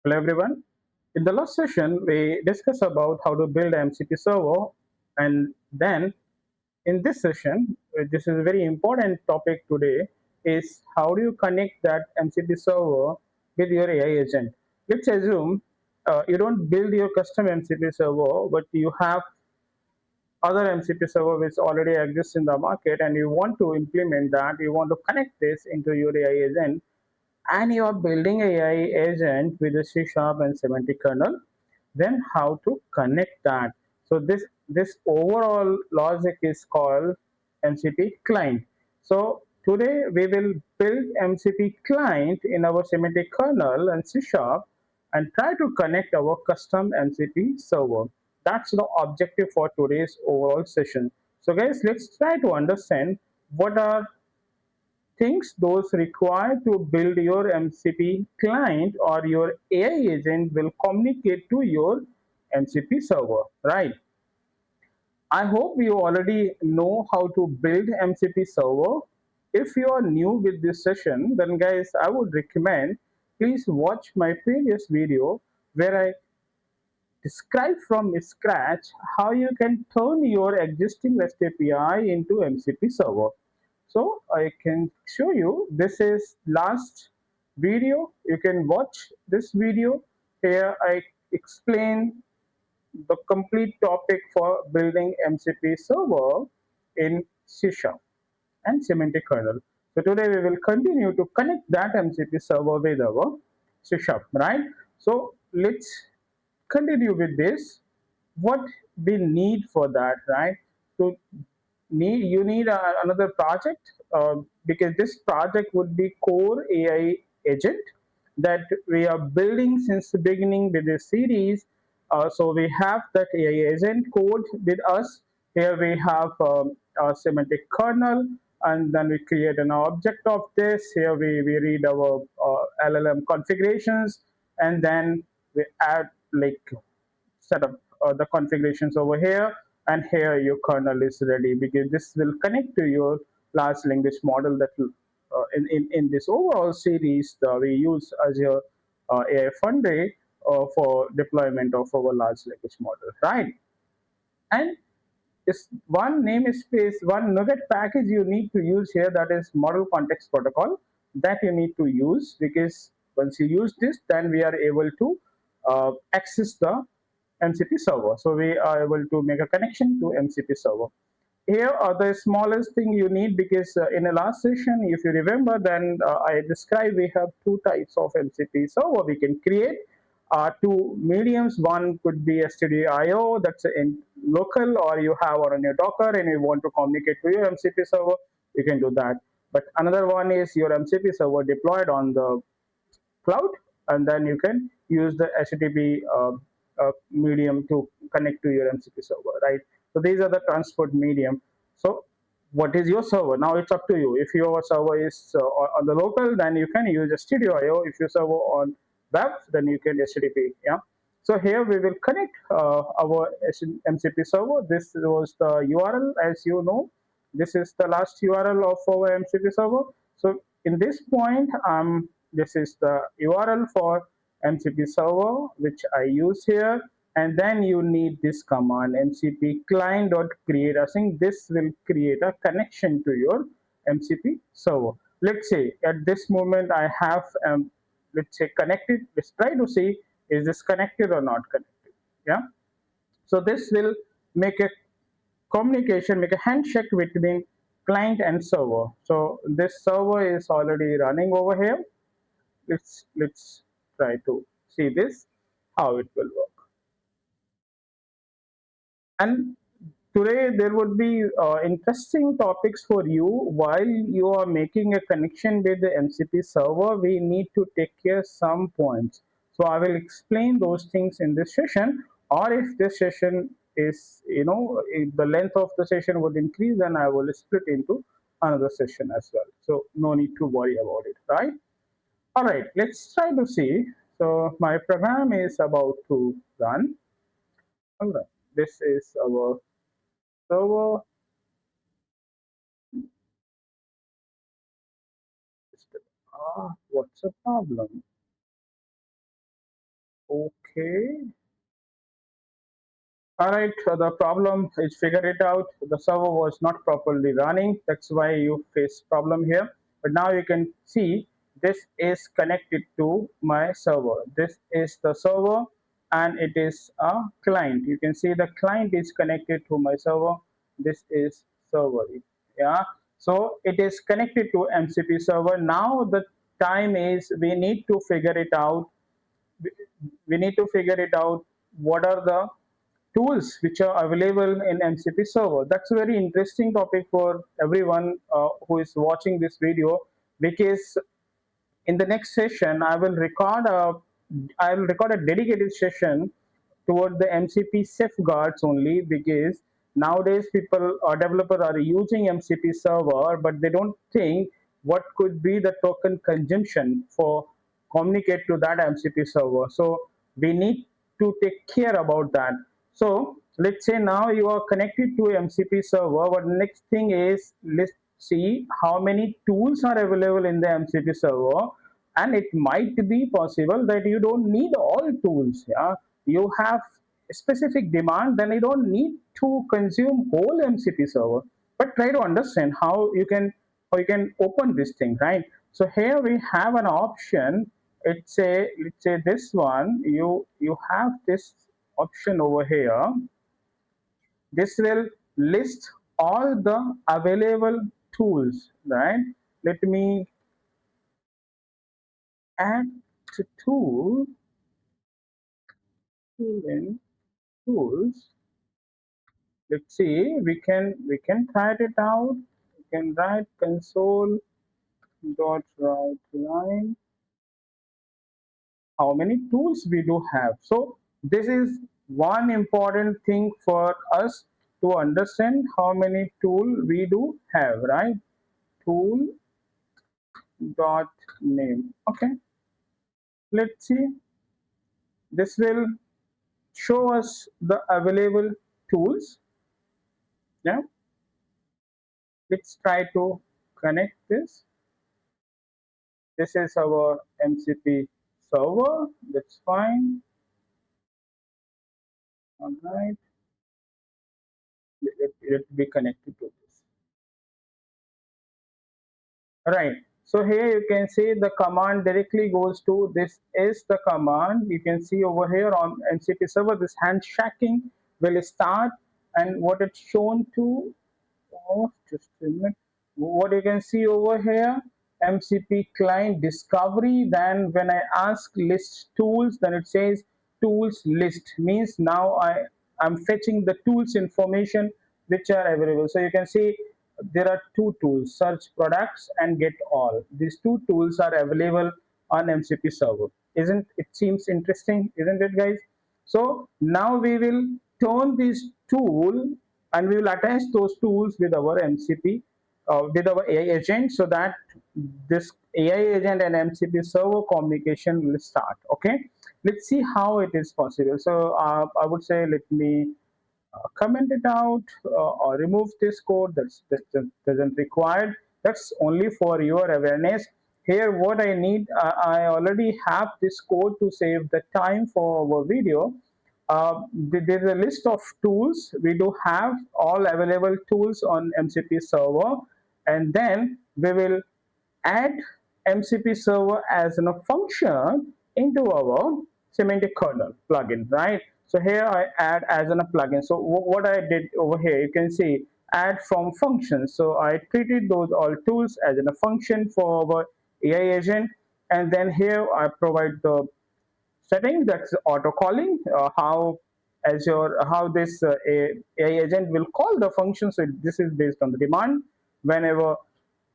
Hello everyone. In the last session, we discussed about how to build MCP server, and then in this session, this is a very important topic today, is how do you connect that MCP server with your AI agent. Let's assume you don't build your custom MCP server, but you have other MCP server which already exists in the market, and you want to implement that. You want to connect this into your AI agent, and you are building AI agent with a C# and semantic kernel, then how to connect that. So this overall logic is called MCP Client. So today we will build MCP Client in our semantic kernel and C# and try to connect our custom MCP server. That's the objective for today's overall session. So guys, let's try to understand what are things those required to build your MCP client or your AI agent will communicate to your MCP server, right? I hope you already know how to build MCP server. If you are new with this session, then guys, I would recommend please watch my previous video where I describe from scratch how you can turn your existing REST API into MCP server. So I can show you, this is last video. You can watch this video. Here I explain the complete topic for building MCP server in C# and semantic kernel. So today we will continue to connect that MCP server with our C#, right? So let's continue with this. What we need for that, right? To you need another project, because this project would be core AI agent that we are building since the beginning with this series. So we have that AI agent code with us. Here we have a semantic kernel, and then we create an object of this. Here we read our LLM configurations, and then we add like set up the configurations over here, and here your kernel is ready, because this will connect to your large language model that will, in this overall series we use Azure AI Foundry for deployment of our large language model, right? And is one namespace, one nugget package you need to use here, that is model context protocol, that you need to use, because once you use this, then we are able to access the MCP server. So we are able to make a connection to MCP server. Here are the smallest thing you need, because in the last session, if you remember, then I described we have two types of MCP server we can create. Two mediums. One could be STDIO, that's in local, or you have on your Docker and you want to communicate to your MCP server, you can do that. But another one is your MCP server deployed on the cloud, and then you can use the HTTP medium to connect to your MCP server, right? So these are the transport medium. So what is your server? Now it's up to you. If your server is on the local, then you can use STDIO. If your server on web, then you can HTTP. Yeah. So here we will connect our MCP server. This was the URL, as you know. This is the last URL of our MCP server. So in this point, this is the URL for MCP server, which I use here. And then you need this command, MCP client.create async. This will create a connection to your MCP server. Let's say at this moment I have, let's say, connected. Let's try to see, is this connected or not connected? Yeah. So this will make a communication, make a handshake between client and server. So this server is already running over here. Let's try to see this, how it will work. And today there would be interesting topics for you. While you are making a connection with the MCP server, we need to take care some points. So I will explain those things in this session, or if this session is, if the length of the session would increase, then I will split into another session as well. So no need to worry about it, right? All right, let's try to see. So my program is about to run. All right, this is our server. What's the problem? Okay. All right, the problem is figured it out. The server was not properly running. That's why you face problem here. But now you can see this is connected to my server. This is the server and it is a client. You can see the client is connected to my server. This is server. Yeah. So it is connected to MCP server. Now the time is we need to figure it out. We need to figure it out what are the tools which are available in MCP server. That's a very interesting topic for everyone who is watching this video, because in the next session I will record a dedicated session toward the MCP safeguards only, because nowadays people or developers are using MCP server, but they don't think what could be the token consumption for communicate to that MCP server. So we need to take care about that. So let's say now you are connected to MCP server. But next thing is, let's see how many tools are available in the MCP server. And it might be possible that you don't need all tools. Yeah, you have specific demand, then you don't need to consume whole MCP server. But try to understand how you can open this thing, right? So here we have an option. Let's say this one. You have this option over here. This will list all the available tools, right? Let me add to tool in tools. Let's see, we can try it out. We can write console dot write line how many tools we do have. So this is one important thing for us to understand how many tool we do have, right? Tool dot name. Okay, let's see. This will show us the available tools. Yeah, let's try to connect this. This is our MCP server. That's fine. All right. Let be connected to this. Right. So here you can see the command directly goes to this is the command. You can see over here on MCP server, this handshaking will start, and what it's shown to. Oh, just a minute. What you can see over here, MCP client discovery. Then when I ask list tools, then it says tools list. Means now I'm fetching the tools information which are available. So you can see there are two tools: search products and get all. These two tools are available on MCP server. Isn't it seems interesting, isn't it, guys? So now we will turn this tool and we will attach those tools with our MCP, with our AI agent, so that this AI agent and MCP server communication will start. Okay, let's see how it is possible. So I would say let me comment it out or remove this code. That doesn't required. That's only for your awareness. Here what I need, I already have this code to save the time for our video. There's a list of tools. We do have all available tools on MCP server, and then we will add MCP server as a function into our semantic kernel plugin, right? So here I add as a plugin. So what I did over here, you can see add from functions. So I treated those all tools as a function for our AI agent, and then here I provide the setting, that's auto calling, how this AI agent will call the function. So this is based on the demand. Whenever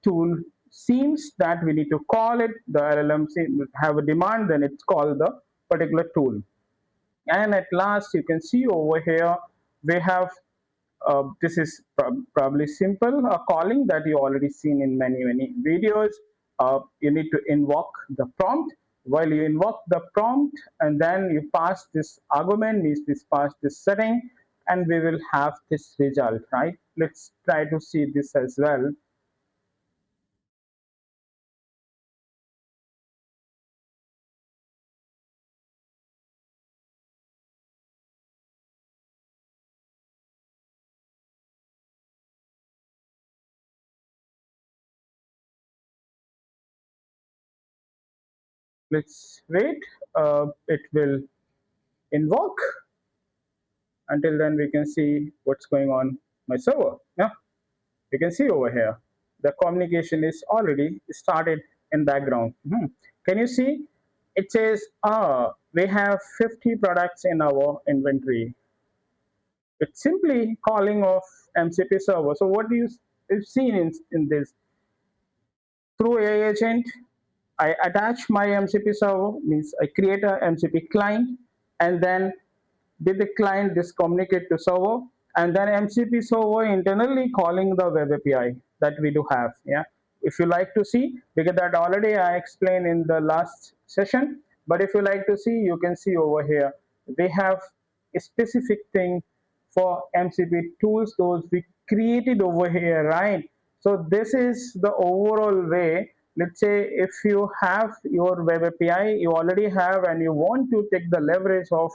tool seems that we need to call it, the LLM have a demand, then it's called the particular tool. And at last, you can see over here we have this is probably simple calling that you already seen in many videos. You need to invoke the prompt. While you invoke the prompt and then you pass this argument, means this pass this setting, and we will have this result, right? Let's try to see this as well. Let's wait. It will invoke. Until then, we can see what's going on my server. Yeah, you can see over here the communication is already started in background. Can you see? It says, we have 50 products in our inventory. It's simply calling of MCP server. So what you've seen in this, through AI agent, I attach my MCP server, means I create a MCP client, and then with the client this communicate to server, and then MCP server internally calling the web API that we do have. Yeah, if you like to see, because that already I explained in the last session, but if you like to see, you can see over here we have a specific thing for MCP tools, those we created over here, right? So this is the overall way. Let's say if you have your web API, you already have, and you want to take the leverage of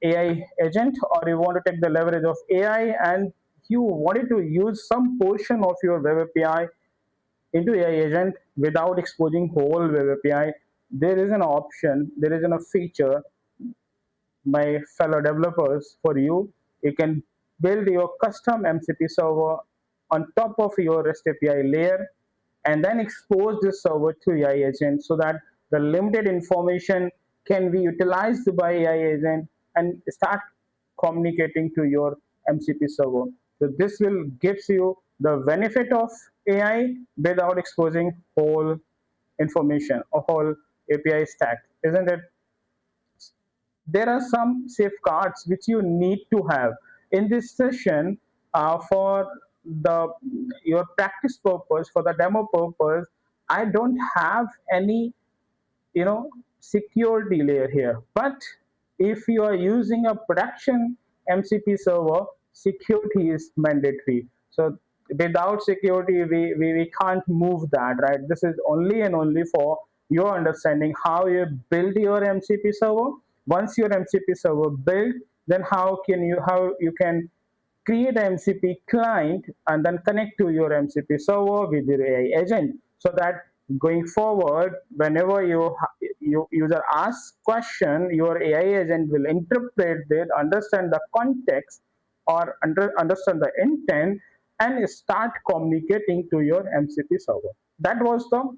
AI agent, or you want to take the leverage of AI and you wanted to use some portion of your web API into AI agent without exposing whole web API, there is an option, there is a feature, my fellow developers, for you. You can build your custom MCP server on top of your REST API layer and then expose this server to AI agent so that the limited information can be utilized by AI agent and start communicating to your MCP server. So this will gives you the benefit of AI without exposing whole information or whole API stack, isn't it? There are some safeguards which you need to have in this session, for the your practice purpose, for the demo purpose. I don't have any, security layer here, but if you are using a production MCP server, security is mandatory. So without security, we can't move that, right? This is only and only for your understanding how you build your MCP server. Once your MCP server built, then how you can create an MCP client and then connect to your MCP server with your AI agent, so that going forward, whenever you user asks question, your AI agent will interpret it, understand the context, or understand the intent, and start communicating to your MCP server. That was the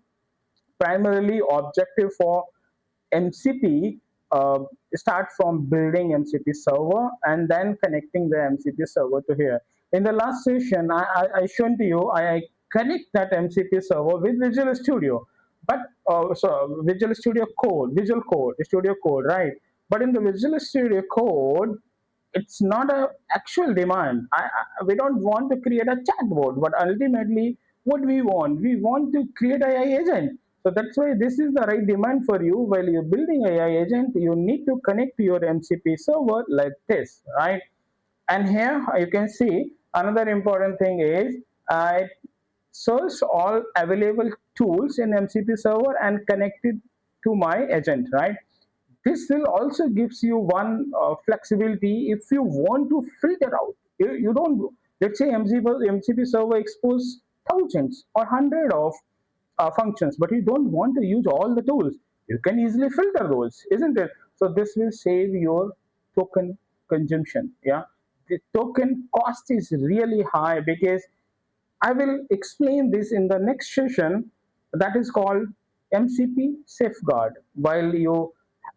primarily objective for MCP. Start from building MCP server and then connecting the MCP server to here. In the last session, I shown to you, I connect that MCP server with Visual Studio, but Visual Studio Code, Visual Code, Studio Code, right? But in the Visual Studio Code, it's not a actual demand. We don't want to create a chatbot, but ultimately, what we want to create an AI agent. So that's why this is the right demand for you. While you're building AI agent, you need to connect to your MCP server like this, right? And here you can see another important thing is I search all available tools in MCP server and connect it to my agent, right? This will also gives you one flexibility if you want to filter out. You don't, let's say MCP server expose thousands or hundred of functions, but you don't want to use all the tools. You can easily filter those, isn't it? So this will save your token consumption. Yeah, the token cost is really high because I will explain this in the next session, that is called MCP safeguard. While you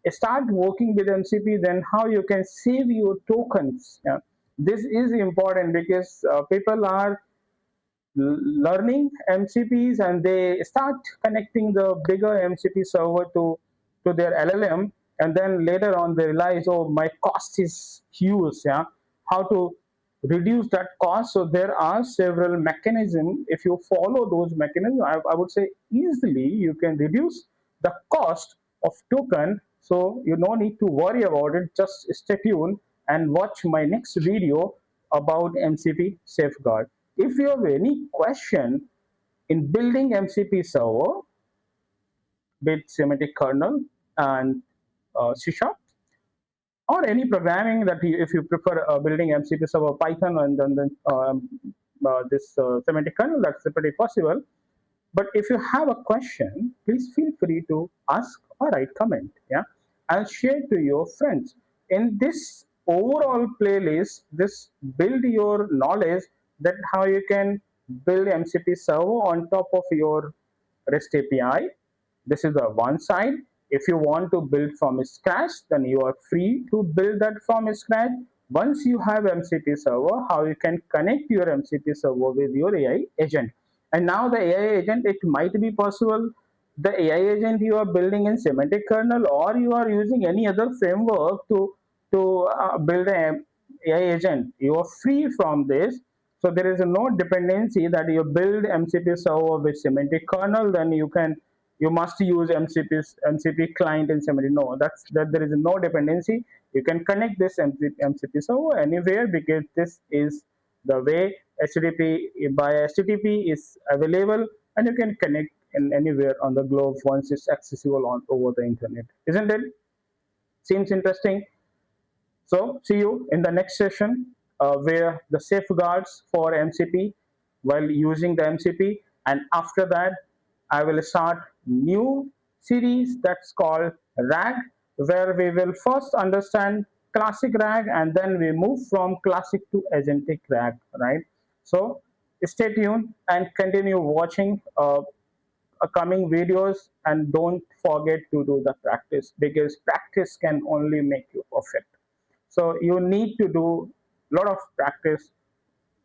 start working with MCP, then how you can save your tokens. Yeah. This is important because people are learning MCPs and they start connecting the bigger MCP server to their LLM, and then later on they realize, oh, my cost is huge. Yeah, how to reduce that cost? So there are several mechanisms. If you follow those mechanisms, I would say easily you can reduce the cost of token. So you no need to worry about it. Just stay tuned and watch my next video about MCP safeguard. If you have any question in building MCP server with Semantic Kernel and C Sharp, or any programming that if you prefer building MCP server Python and then this Semantic Kernel, that's pretty possible. But if you have a question, please feel free to ask or write comment, yeah, and share to your friends. In this overall playlist, this build your knowledge that how you can build MCP server on top of your REST API. This is the one side. If you want to build from scratch, then you are free to build that from scratch. Once you have MCP server, how you can connect your MCP server with your AI agent. And now the AI agent, it might be possible the AI agent you are building in Semantic Kernel, or you are using any other framework to build an AI agent. You are free from this. So there is no dependency that you build MCP server with Semantic Kernel, then you must use MCP client in Semantic. No, that there is no dependency. You can connect this MCP server anywhere because this is the way HTTP by HTTP is available, and you can connect in anywhere on the globe once it's accessible on over the internet. Isn't it? Seems interesting. So see you in the next session where the safeguards for MCP while using the MCP, and after that I will start new series that's called RAG, where we will first understand classic RAG and then we move from classic to agentic RAG, right? So stay tuned and continue watching coming videos, and don't forget to do the practice because practice can only make you perfect. So you need to do a lot of practice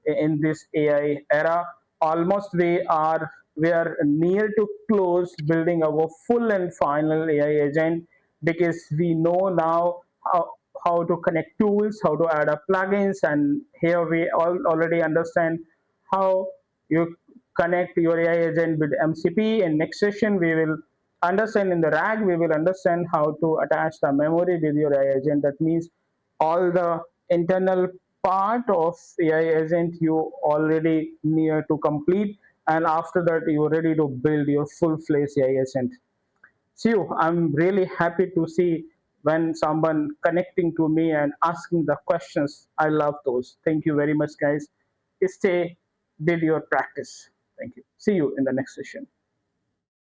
in this AI era. Almost we are near to close building our full and final AI agent because we know now how to connect tools, how to add up plugins, and here we already understand how you connect your AI agent with MCP. In next session, we will understand in the RAG, we will understand how to attach the memory with your AI agent. That means all the internal part of AI agent you already near to complete, and after that you're ready to build your full-fledged AI agent. See you. I'm really happy to see when someone connecting to me and asking the questions. I love those. Thank you very much, guys. Stay, build your practice. Thank you. See you in the next session.